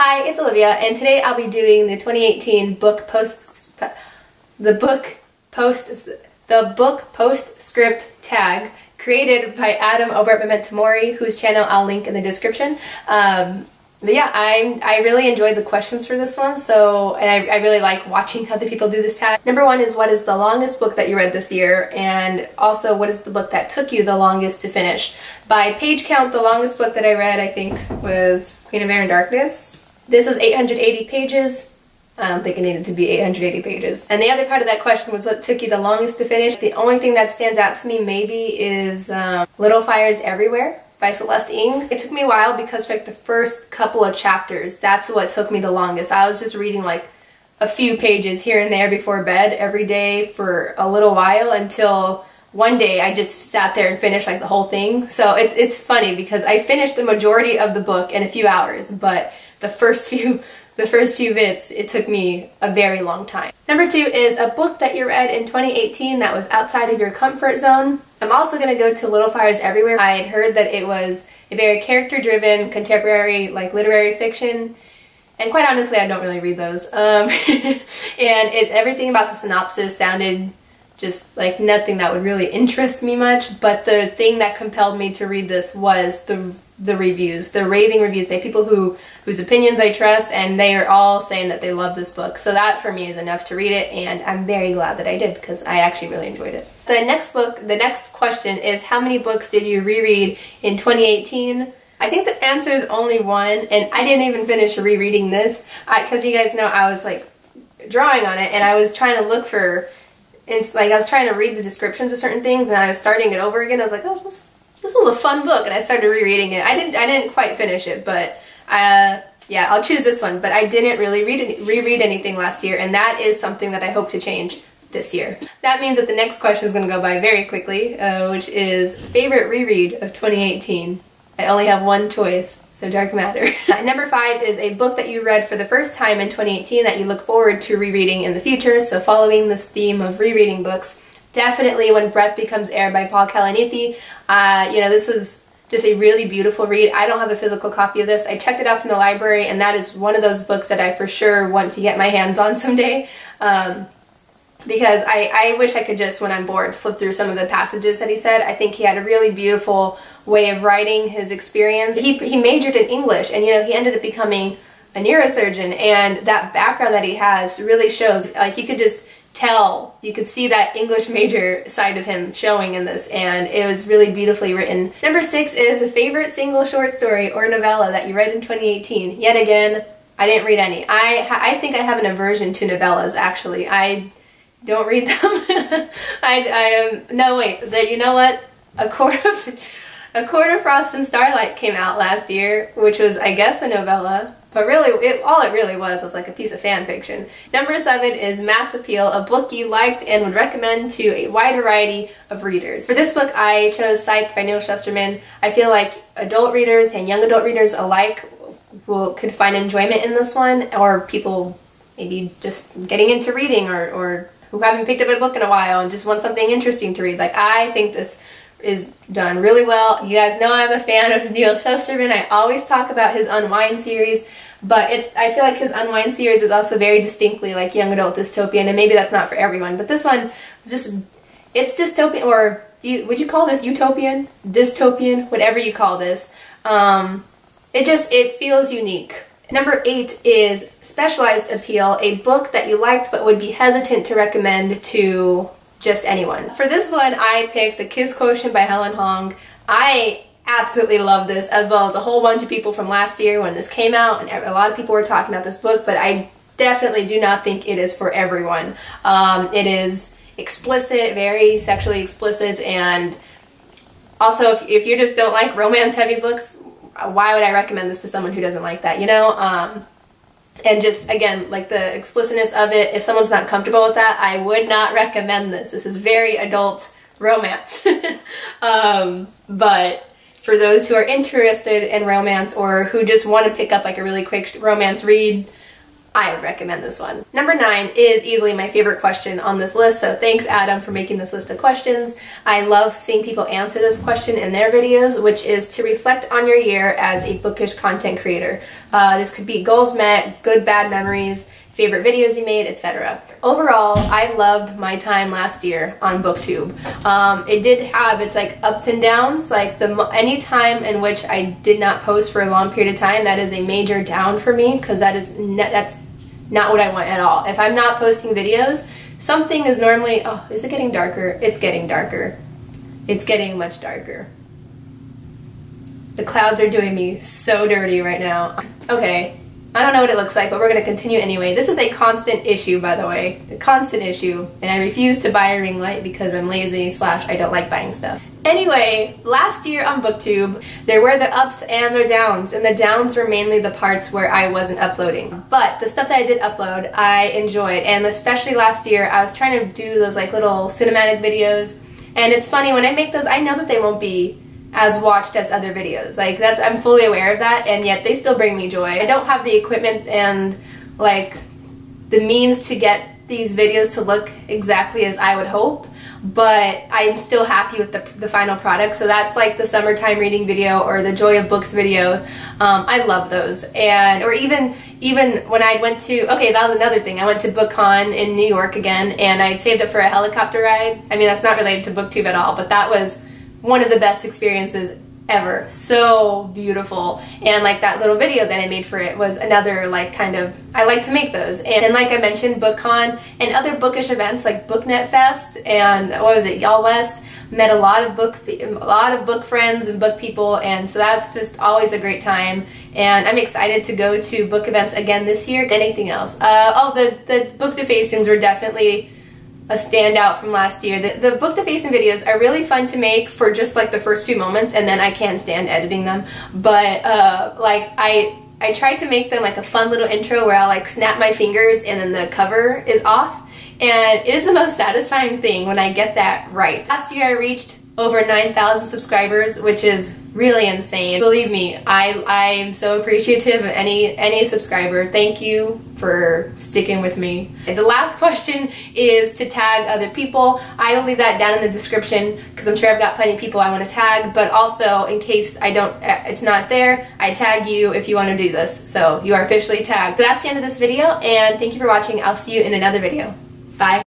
Hi, it's Olivia, and today I'll be doing the 2018 Book Postscript Tag, created by Adam over at mementomori, whose channel I'll link in the description. But yeah, I really enjoyed the questions for this one, and I really like watching other people do this tag. Number one is, what is the longest book that you read this year? And also, what is the book that took you the longest to finish? By page count, the longest book that I read, I think, was Queen of Air and Darkness. This was 880 pages. I don't think it needed to be 880 pages. And the other part of that question was, what took you the longest to finish? The only thing that stands out to me maybe is Little Fires Everywhere by Celeste Ng. It took me a while because for like the first couple of chapters, that's what took me the longest. I was just reading like a few pages here and there before bed every day for a little while until one day I just sat there and finished like the whole thing. So it's funny because I finished the majority of the book in a few hours, but the first few bits, it took me a very long time. Number two is a book that you read in 2018 that was outside of your comfort zone. I'm also going to go to Little Fires Everywhere. I had heard that it was a very character-driven, contemporary, like literary fiction, and quite honestly, I don't really read those. And everything about the synopsis sounded just like nothing that would really interest me much, but the thing that compelled me to read this was the reviews, the raving reviews by people whose opinions I trust, and they are all saying that they love this book. So that for me is enough to read it, and I'm very glad that I did because I actually really enjoyed it. The next question is, how many books did you reread in 2018? I think the answer is only one, and I didn't even finish rereading this because you guys know I was like drawing on it, and I was trying to look for, I was trying to read the descriptions of certain things, and I was starting it over again. I was like, oh, this was a fun book, and I started rereading it. I didn't quite finish it, but yeah, I'll choose this one. But I didn't really reread anything last year, and that is something that I hope to change this year. That means that the next question is going to go by very quickly, which is favorite reread of 2018. I only have one choice, so Dark Matter. Number five is a book that you read for the first time in 2018 that you look forward to rereading in the future. So following this theme of rereading books, definitely When Breath Becomes Air by Paul Kalanithi. You know, this was just a really beautiful read. I don't have a physical copy of this. I checked it out from the library, and that is one of those books that I for sure want to get my hands on someday. Because I wish I could just, when I'm bored, flip through some of the passages that he said. I think he had a really beautiful way of writing his experience. He majored in English, and you know, he ended up becoming a neurosurgeon, and that background that he has really shows. Like, you could just tell, you could see that English major side of him showing in this, and it was really beautifully written. Number six is a favorite single short story or novella that you read in 2018. Yet again, I didn't read any. I think I have an aversion to novellas, actually. I don't read them. No, wait, you know what? A Court of Frost and Starlight came out last year, which was, I guess, a novella. But really, all it really was like a piece of fan fiction. Number seven is Mass Appeal, a book you liked and would recommend to a wide variety of readers. For this book, I chose Scythe by Neil Shusterman. I feel like adult readers and young adult readers alike could find enjoyment in this one, or people maybe just getting into reading, or who haven't picked up a book in a while and just want something interesting to read. Like, I think this is done really well. You guys know I'm a fan of Neil Shusterman. I always talk about his Unwind series, but I feel like his Unwind series is also very distinctly like young adult dystopian, and maybe that's not for everyone, but this one is just, it's dystopian, or would you call this utopian? Dystopian? Whatever you call this. It feels unique. Number eight is Specialized Appeal, a book that you liked but would be hesitant to recommend to just anyone. For this one, I picked The Kiss Quotient by Helen Hong. I absolutely love this, as well as a whole bunch of people from last year when this came out, and a lot of people were talking about this book, but I definitely do not think it is for everyone. It is explicit, very sexually explicit, and also if you just don't like romance-heavy books, why would I recommend this to someone who doesn't like that, you know? And just, again, like the explicitness of it, if someone's not comfortable with that, I would not recommend this. This is very adult romance. But for those who are interested in romance, or who just want to pick up like a really quick romance read, I recommend this one. Number 9 is easily my favorite question on this list, so thanks Adam for making this list of questions. I love seeing people answer this question in their videos, which is to reflect on your year as a bookish content creator. This could be goals met, good bad memories, favorite videos you made, etc. Overall, I loved my time last year on Booktube. It did have its like ups and downs. Like any time in which I did not post for a long period of time, that is a major down for me, because that's not what I want at all. If I'm not posting videos, something is normally, oh, is it getting darker? It's getting darker. It's getting much darker. The clouds are doing me so dirty right now. Okay. I don't know what it looks like, but we're going to continue anyway. This is a constant issue, by the way. A constant issue. And I refuse to buy a ring light because I'm lazy / I don't like buying stuff. Anyway, last year on Booktube, there were the ups and the downs. And the downs were mainly the parts where I wasn't uploading. But the stuff that I did upload, I enjoyed. And especially last year, I was trying to do those like little cinematic videos. And it's funny, when I make those, I know that they won't be as watched as other videos. Like I'm fully aware of that, and yet they still bring me joy. I don't have the equipment and like the means to get these videos to look exactly as I would hope, but I'm still happy with the final product. So that's like the summertime reading video or the joy of books video. I love those. And or even when I went to, okay, that was another thing. I went to BookCon in New York again, and I saved it for a helicopter ride. I mean, that's not related to Booktube at all, but that was one of the best experiences ever. So beautiful. And like that little video that I made for it was another like kind of, I like to make those. And like I mentioned, BookCon and other bookish events like BookNet Fest and what was it, Y'all West, met a lot of book friends and book people, and so that's just always a great time. And I'm excited to go to book events again this year. Anything else? Oh, the book defacings were definitely a standout from last year. The book defacing videos are really fun to make for just like the first few moments, and then I can't stand editing them. But like I tried to make them like a fun little intro where I'll like snap my fingers and then the cover is off, and it is the most satisfying thing when I get that right. Last year I reached over 9,000 subscribers, which is really insane. Believe me, I'm so appreciative of any subscriber. Thank you for sticking with me. The last question is to tag other people. I will leave that down in the description because I'm sure I've got plenty of people I want to tag, but also in case it's not there, I tag you if you want to do this. So you are officially tagged. But that's the end of this video, and thank you for watching. I'll see you in another video. Bye.